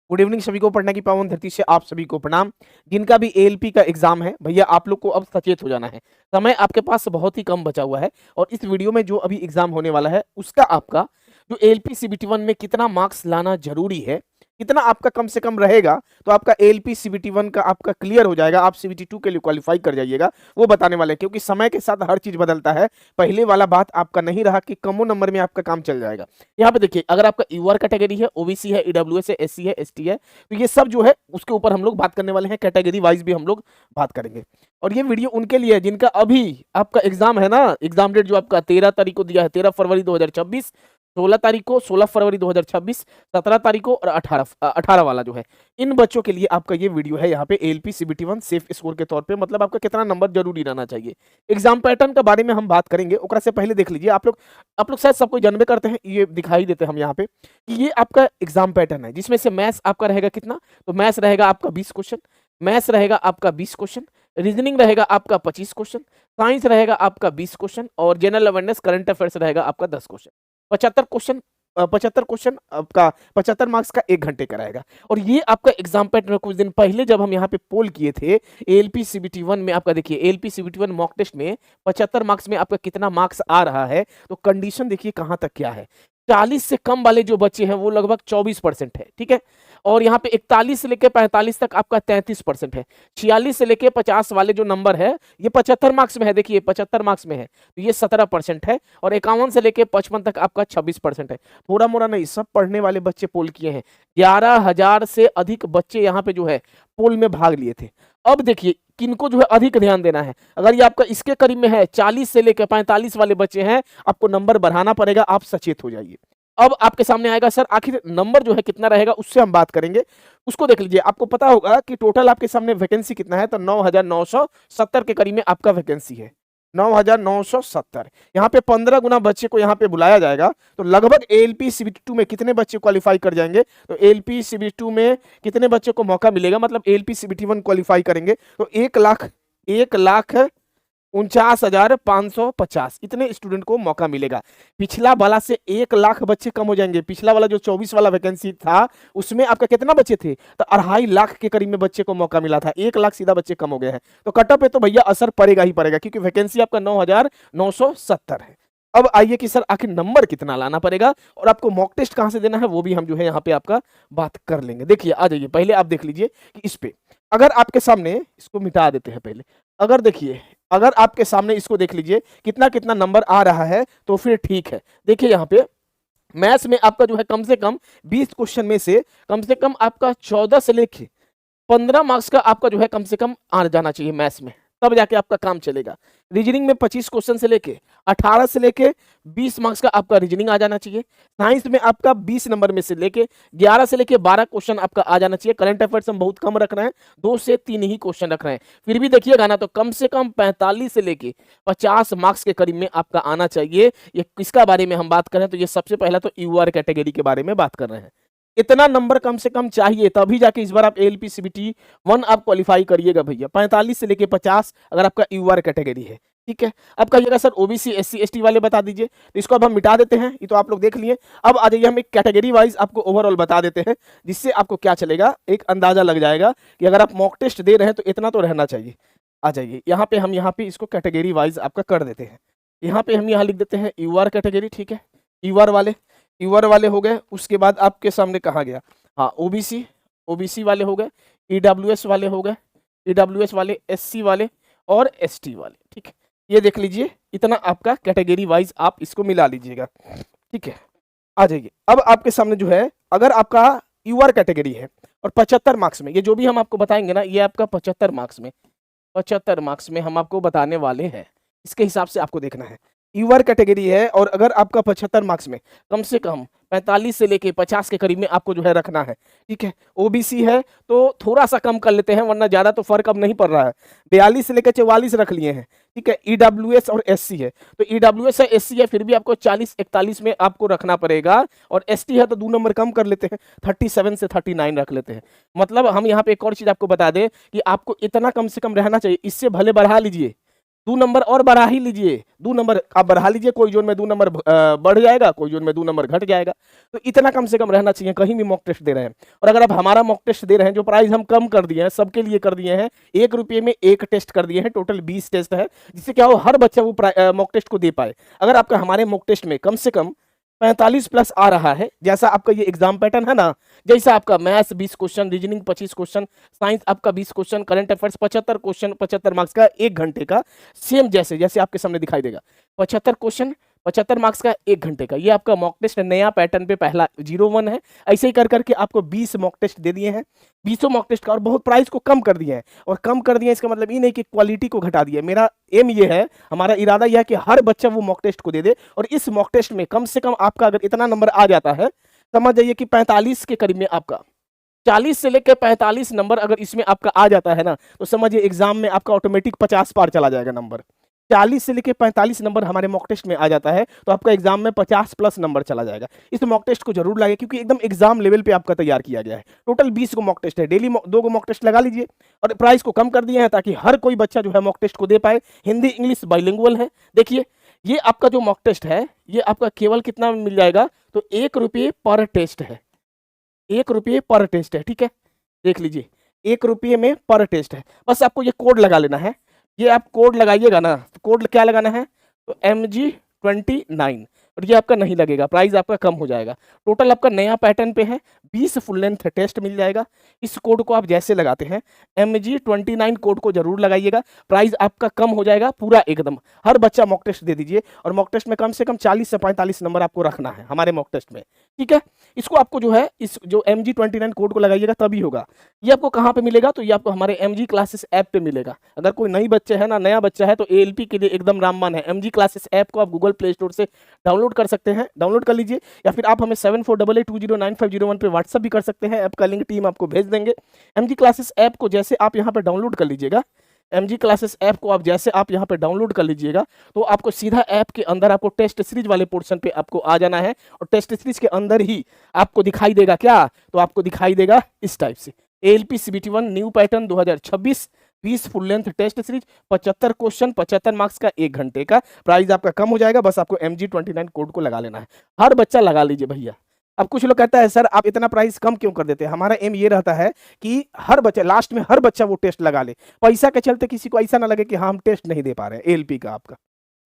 Good evening सभी को, पढ़ने की पावन धरती से आप सभी को प्रणाम। जिनका भी एएलपी का एग्जाम है भैया, आप लोग को अब सचेत हो जाना है। समय आपके पास बहुत ही कम बचा हुआ है और इस वीडियो में जो अभी एग्जाम होने वाला है उसका आपका जो एएलपी सीबीटी 1 में कितना मार्क्स लाना जरूरी है, कितना आपका कम से कम रहेगा तो आपका एएलपी सीबीटी 1 का आपका क्लियर हो जाएगा, आप सीबीटी 2 के लिए क्वालिफाई कर जाइएगा, वो बताने वाले हैं। क्योंकि समय के साथ हर चीज बदलता है। पहले वाला बात आपका नहीं रहा कि कमो नंबर में आपका काम चल जाएगा। यहाँ पे देखिए, अगर आपका यूआर कैटेगरी है, ओबीसी है, ईडब्ल्यूएस है, एससी है, एसटी है, तो ये सब जो है उसके ऊपर हम लोग बात करने वाले हैं। कैटेगरी वाइज भी हम लोग बात करेंगे और ये वीडियो उनके लिए है जिनका अभी आपका एग्जाम है ना। एग्जाम डेट जो आपका 13 तारीख को दिया है, 13 फरवरी 2026, 16 तारीख को, 16 फरवरी 2026, 17 तारीख को और 18 वाला जो है, इन बच्चों के लिए आपका ये वीडियो है। यहाँ पे एएलपी सीबीटी 1 सेफ स्कोर के तौर पे, मतलब आपका कितना नंबर जरूरी रहना चाहिए। एग्जाम पैटर्न के बारे में हम बात करेंगे, ओकरा से पहले देख लीजिए। आप लोग शायद सबको जानबे करते हैं, ये दिखाई देते हैं हम यहाँ पे कि ये आपका एग्जाम पैटर्न है, जिसमें से मैथ्स आपका रहेगा कितना, तो मैथ्स रहेगा आपका 20 क्वेश्चन, मैथ्स रहेगा आपका 20 क्वेश्चन, रीजनिंग रहेगा आपका 25 क्वेश्चन, साइंस रहेगा आपका 20 क्वेश्शन और जनरल अवेयरनेस करंट अफेयर्स रहेगा आपका 10 क्वेश्चन। 75 क्वेश्चन आपका 75 मार्क्स का 1 घंटे का रहेगा। और ये आपका एग्जाम पैटर्न कुछ दिन पहले जब हम यहाँ पे पोल किए थे एएलपी सीबीटी 1 में, आपका देखिए एएलपी सीबीटी 1 मॉक टेस्ट में 75 मार्क्स में आपका कितना मार्क्स आ रहा है, तो कंडीशन देखिए कहां तक क्या है। 40 से कम वाले जो बच्चे हैं वो लगभग 24% है, ठीक है। और यहाँ पे 41 से लेके 45 तक आपका 33% है। 46 से लेके 50 वाले जो नंबर है ये 75 मार्क्स में है, देखिए 75 मार्क्स में है तो ये 17% है। और 51 से लेके 55 तक आपका 26% है। थोड़ा मोड़ा नहीं, सब पढ़ने वाले बच्चे पोल किए हैं। 11,000 से अधिक बच्चे यहाँ पे जो है पोल में भाग लिए थे। अब देखिए किनको जो है अधिक ध्यान देना है। अगर ये आपका इसके करीब में है, 40 से लेकर 45 वाले बच्चे हैं, आपको नंबर बढ़ाना पड़ेगा, आप सचेत हो जाइए। अब आपके सामने आएगा सर आखिर नंबर जो है कितना रहेगा, उससे हम बात करेंगे। उसको देख लीजिए, आपको पता होगा कि टोटल आपके सामने वैकेंसी कितना है, तो 9,970 के करीब में आपका वैकेंसी है। 9,970, यहाँ पे 15 गुना बच्चे को यहाँ पे बुलाया जाएगा, तो लगभग एएलपी सीबीटी 2 में कितने बच्चे क्वालिफाई कर जाएंगे, तो एएलपी सीबीटी 2 में कितने बच्चे को मौका मिलेगा, मतलब एएलपी सीबीटी 1 क्वालिफाई करेंगे तो 1,49,550 इतने स्टूडेंट को मौका मिलेगा। पिछला वाला से 1 लाख बच्चे कम हो जाएंगे। पिछला वाला जो 24 वाला वैकेंसी था उसमें आपका कितना बच्चे थे, तो 2.5 लाख के करीब में बच्चे को मौका मिला था। 1 लाख सीधा बच्चे कम हो गए हैं, तो कटअप पे तो भैया असर पड़ेगा ही पड़ेगा, क्योंकि वैकेंसी आपका 9,970 है। अब आइए कि सर आखिर नंबर कितना लाना पड़ेगा और आपको मॉक टेस्ट कहां से देना है, वो भी हम जो है यहाँ पे आपका बात कर लेंगे। देखिए आ जाइए, पहले आप देख लीजिए कि इस पे अगर आपके सामने, इसको मिटा देते हैं पहले, अगर देखिए अगर आपके सामने इसको देख लीजिए कितना कितना नंबर आ रहा है, तो फिर ठीक है। देखिए यहाँ पे मैथ्स में आपका जो है कम से कम 20 क्वेश्चन में से कम आपका 14 से लेके 15 मार्क्स का आपका जो है कम से कम आ जाना चाहिए मैथ्स में, तब जाके आपका काम चलेगा। रीजनिंग में 25 क्वेश्चन से लेके 18 से लेके 20 मार्क्स का आपका रीजनिंग आ जाना चाहिए। साइंस में आपका 20 नंबर में से लेके 11 से लेके 12 क्वेश्चन आपका आ जाना चाहिए। करंट अफेयर्स हम बहुत कम रख रहे हैं, 2 से 3 ही क्वेश्चन रख रहे हैं, फिर भी देखिएगा ना तो कम से कम 45 से लेके 50 मार्क्स के करीब में आपका आना चाहिए। ये किसका बारे में हम बात करें, तो ये सबसे पहला तो यूआर कैटेगरी के बारे में बात कर रहे हैं। इतना नंबर कम से कम चाहिए, तभी जाके इस बार आप एएलपी सीबीटी 1 आप क्वालिफाई करिएगा भैया। 45 से लेके 50 अगर आपका यूआर कैटेगरी है, ठीक है। अब कहिएगा सर ओबीसी एससी एसटी वाले बता दीजिए, तो इसको अब हम मिटा देते हैं, ये तो आप लोग देख लिए। अब आ जाइए हम एक कैटेगरी वाइज आपको ओवरऑल बता देते हैं, जिससे आपको क्या चलेगा, एक अंदाजा लग जाएगा कि अगर आप मॉक टेस्ट दे रहे हैं तो इतना तो रहना चाहिए। आ जाइए यहाँ पे, हम यहाँ पे इसको कैटेगरी वाइज आपका कर देते हैं। यहाँ पे हम यहाँ लिख देते हैं यूआर कैटेगरी, ठीक है। यूआर वाले हो गए। उसके बाद आपके सामने कहा गया, हाँ ओबीसी वाले हो गए, ईडब्ल्यूएस वाले हो गए, ईडब्ल्यूएस वाले, एससी वाले और एसटी वाले, ठीक है। ये देख लीजिए, इतना आपका कैटेगरी वाइज आप इसको मिला लीजिएगा, ठीक है। आ जाइए, अब आपके सामने जो है अगर आपका यूआर कैटेगरी है और 75 मार्क्स में, ये जो भी हम आपको बताएंगे ना, ये आपका 75 मार्क्स में हम आपको बताने वाले हैं, इसके हिसाब से आपको देखना है। यूआर कैटेगरी है और अगर आपका 75 मार्क्स में कम से कम 45 से लेके 50 के करीब में आपको जो है रखना है, ठीक है। ओबीसी है तो थोड़ा सा कम कर लेते हैं, वरना ज्यादा तो फर्क अब नहीं पड़ रहा है। 42 से लेकर 44 रख लिए हैं, ठीक है। ईडब्ल्यूएस और एससी है, तो ईडब्ल्यूएस है एससी है फिर भी आपको 40-41 में आपको रखना पड़ेगा। और एसटी है तो 2 नंबर कम कर लेते हैं, 37 से 39 रख लेते हैं। मतलब हम यहाँ पे एक और चीज आपको बता दें कि आपको इतना कम से कम रहना चाहिए, इससे भले बढ़ा लीजिए, 2 नंबर और बढ़ा ही लीजिए, 2 नंबर आप बढ़ा लीजिए, कोई जोन में 2 नंबर बढ़ जाएगा, कोई जोन में 2 नंबर घट जाएगा। तो इतना कम से कम रहना चाहिए कहीं भी मॉक टेस्ट दे रहे हैं। और अगर आप हमारा मॉक टेस्ट दे रहे हैं, जो प्राइस हम कम कर दिए हैं, सबके लिए कर दिए हैं, 1 रुपये में 1 टेस्ट कर दिए हैं, टोटल 20 टेस्ट है, जिससे क्या हो हर बच्चा वो मॉक टेस्ट को दे पाए। अगर आपका हमारे मॉक टेस्ट में कम से कम 45 प्लस आ रहा है, जैसा आपका ये एग्जाम पैटर्न है ना, जैसा आपका maths 20 question, reasoning 25 question, science आपका 20 question, current affairs 75 question, 75 marks का 1 घंटे का, सेम जैसे जैसे आपके सामने दिखाई देगा, 75 क्वेश्चन 75 मार्क्स का 1 घंटे का, ये आपका मॉक टेस्ट नया पैटर्न पे पहला 01 है। ऐसे ही कर करके आपको 20 मॉक टेस्ट दे दिए हैं, 20 मॉक टेस्ट का, और बहुत प्राइस को कम कर दिए हैं। और कम कर दिए इसका मतलब ये नहीं कि क्वालिटी को घटा दिया। मेरा एम ये है, हमारा इरादा यह है कि हर बच्चा वो मॉक टेस्ट को दे दे, और इस मॉक टेस्ट में कम से कम आपका अगर इतना नंबर आ जाता है, समझ जाइए कि 45 के करीब में आपका 40 से लेकर 45 नंबर अगर इसमें आपका आ जाता है ना, तो समझिए एग्जाम में आपका ऑटोमेटिक 50 पार चला जाएगा नंबर। 40 से लेकर 45 नंबर हमारे मॉक टेस्ट में आ जाता है, तो आपका एग्जाम में 50 प्लस नंबर चला जाएगा। इस मॉक टेस्ट को जरूर लगाइए, क्योंकि एकदम एग्जाम लेवल पे आपका तैयार किया गया है। टोटल 20 को मॉक टेस्ट है, डेली 2 को मॉक टेस्ट लगा लीजिए, और प्राइस को कम कर दिए हैं ताकि हर कोई बच्चा जो है मॉक टेस्ट को दे पाए। हिंदी इंग्लिश बाइलिंगुअल है। देखिए ये आपका जो मॉक टेस्ट है, ये आपका केवल कितना में मिल जाएगा, तो 1 रुपये पर टेस्ट है, 1 रुपये पर टेस्ट है, ठीक है। देख लीजिए 1 रुपये में पर टेस्ट है। बस आपको ये कोड लगा लेना है, ये आप कोड लगाइएगा ना, तो कोड क्या लगाना है, तो MG29, और ये आपका नहीं लगेगा, प्राइस आपका कम हो जाएगा। टोटल आपका नया पैटर्न पे है, 20 फुल लेंथ टेस्ट मिल जाएगा। इस कोड को आप जैसे लगाते हैं, MG29 कोड को जरूर लगाइएगा, प्राइस आपका कम हो जाएगा पूरा एकदम। हर बच्चा मॉक टेस्ट दे दीजिए, और मॉक टेस्ट में कम से कम 40 से 45 नंबर आपको रखना है हमारे मॉक टेस्ट में, ठीक है। इसको आपको जो है, इस जो MG29 कोड को लगाइएगा तभी होगा। ये आपको कहाँ पे मिलेगा, तो ये आपको हमारे MG क्लासेस ऐप पे मिलेगा। अगर कोई नई बच्चे है ना, नया बच्चा है, तो ALP के लिए एकदम रामबाण है। MG क्लासेस ऐप को आप गूगल प्ले स्टोर से डाउनलोड कर सकते हैं, डाउनलोड कर लीजिए, या फिर आप हमें 7488209501 पे व्हाट्सअप भी कर सकते हैं। ऐप का लिंक टीम आपको भेज देंगे। MG क्लासेस ऐप को जैसे आप यहाँ पे डाउनलोड कर लीजिएगा, MG क्लासेस ऐप को आप जैसे आप यहाँ पे डाउनलोड कर लीजिएगा, तो आपको सीधा ऐप के अंदर आपको टेस्ट सीरीज वाले पोर्शन पे आपको आ जाना है, और टेस्ट सीरीज के अंदर ही आपको दिखाई देगा क्या, तो आपको दिखाई देगा इस टाइप से, ALP CBT1 new pattern 2026, 20 full length test series, 75 question, 75 marks का 1 घंटे का, प्राइस आपका कम हो जाएगा। बस आपको MG29 कोड को लगा लेना है, हर बच्चा लगा लीजिए भैया। अब कुछ लोग कहता है सर आप इतना प्राइस कम क्यों कर देते हैं, हमारा एम ये रहता है कि हर बच्चा लास्ट में हर बच्चा वो टेस्ट लगा ले, पैसा के चलते किसी को ऐसा ना लगे कि हाँ हम टेस्ट नहीं दे पा रहे हैं ALP का आपका,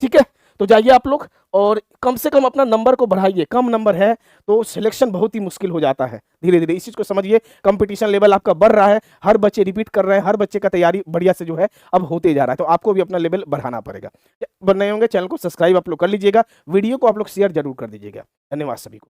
ठीक है। तो जाइए आप लोग और कम से कम अपना नंबर को बढ़ाइए, कम नंबर है तो सिलेक्शन बहुत ही मुश्किल हो जाता है धीरे धीरे। इस चीज को समझिए, कंपटीशन लेवल आपका बढ़ रहा है, हर बच्चे रिपीट कर रहे हैं, हर बच्चे का तैयारी बढ़िया से जो है अब होते जा रहा है, तो आपको भी अपना लेवल बढ़ाना पड़ेगा। बन रहे होंगे चैनल को सब्सक्राइब आप लोग कर लीजिएगा, वीडियो को आप लोग शेयर जरूर कर दीजिएगा। धन्यवाद सभी को।